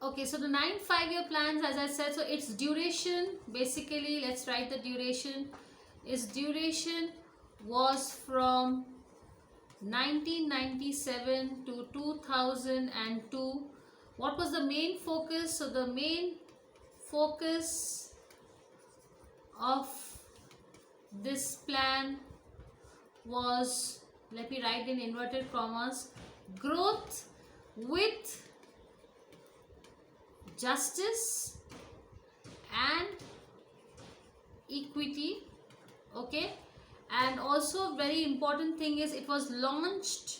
Okay, so the 9 5-year plans, as I said, so its duration, basically, let's write the duration. Its duration was from 1997 to 2002. What was the main focus? So the main focus of this plan was, let me write in inverted commas, growth with justice and equity. Okay, and also very important thing is it was launched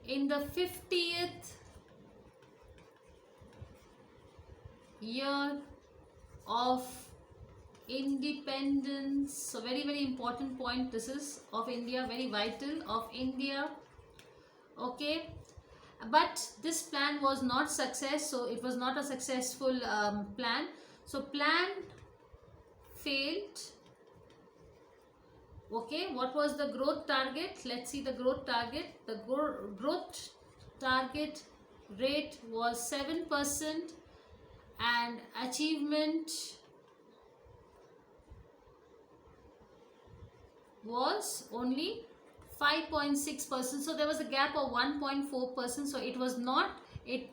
in the 50th year of independence. So very important point this is, of India, very vital, of India. Okay, but this plan was not success, so it was not a successful plan. So plan failed. Okay, what was the growth target? Let's see the growth target. The growth target rate was 7% and achievement was only 5.6%. So there was a gap of 1.4%. So it was not,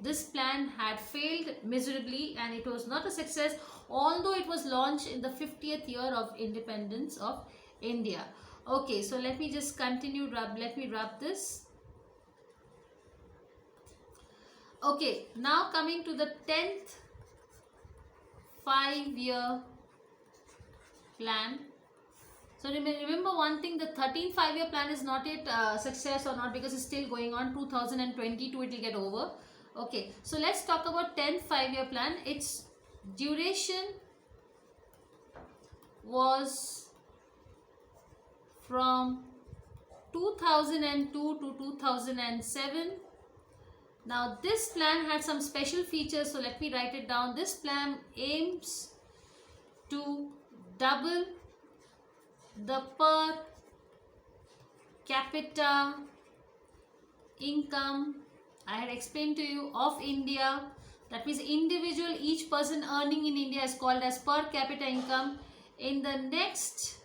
this plan had failed miserably and it was not a success, although it was launched in the 50th year of independence of India. Okay, so let me just continue, let me wrap this. Okay, now coming to the 10th 5-year plan. So remember one thing, the 13th 5-year plan is not yet success or not, because it's still going on. 2022 it will get over. Okay, so let's talk about 10th 5-year plan. Its duration was from 2002 to 2007. Now this plan had some special features, so let me write it down. This plan aims to double the per capita income, I had explained to you, of India. That means individual, each person earning in India is called as per capita income. In the next,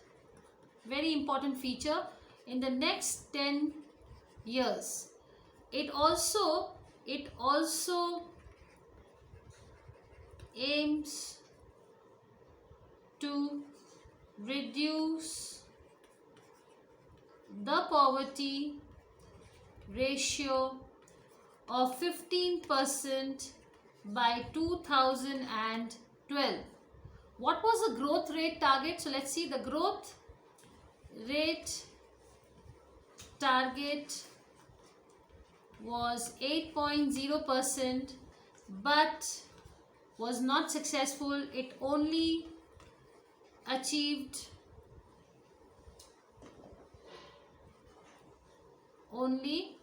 very important feature, in the next 10 years. It also aims to reduce the poverty ratio of 15% by 2012. What was the growth rate target? So let's see, the growth rate target was 8.0%, but was not successful. It only achieved only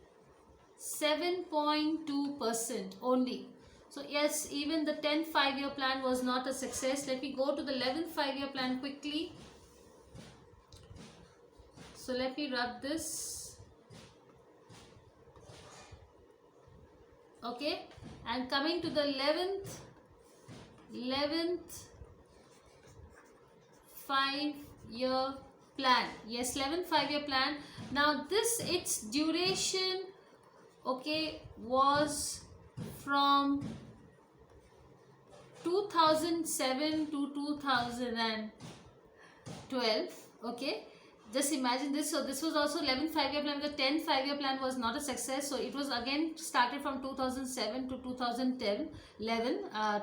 7.2% only. So yes, even the 10th 5-year plan was not a success. Let me go to the 11th 5-year plan quickly. So let me rub this. Okay, and coming to the 11th 5-year plan. Yes, 11th 5-year plan. Now this, its duration, okay, was from 2007 to 2012. Okay, just imagine this. So this was also 11th 5-year plan. The 10th 5-year plan was not a success, so it was again started from 2007 to 2010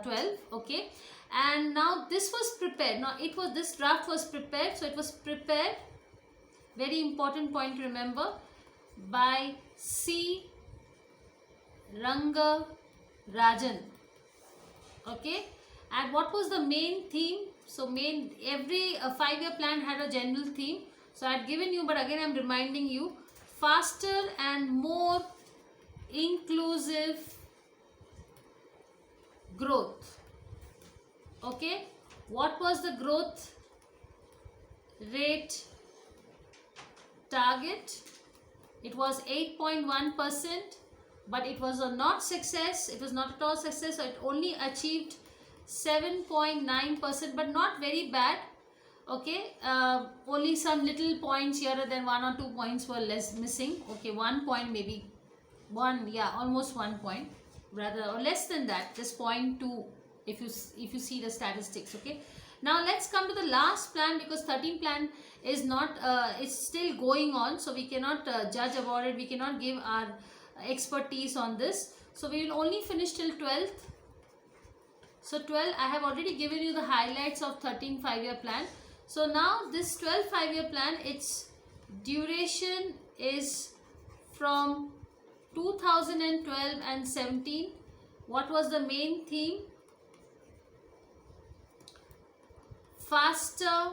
12. Okay, and now this was prepared. Now it was, this draft was prepared, so it was prepared, very important point to remember, by C. Rangarajan. Okay, and what was the main theme? So every 5-year plan had a general theme. So I had given you, but again I am reminding you, faster and more inclusive growth. Okay, what was the growth rate target? It was 8.1%. but it was a not success. It was not at all success. So it only achieved 7.9%, but not very bad. Okay, only some little points here and then, 1 or 2 points were less missing. Okay, 1 point maybe, one, yeah, almost 1 point, rather, or less than that, just 0.2 if you see the statistics. Okay, now let's come to the last plan, because 13 plan is not it's still going on, so we cannot judge about it, we cannot give our expertise on this, so we will only finish till 12th. So 12, I have already given you the highlights of 13 5-year plan. So now this 12 5-year plan, its duration is from 2012 and 17. What was the main theme? Faster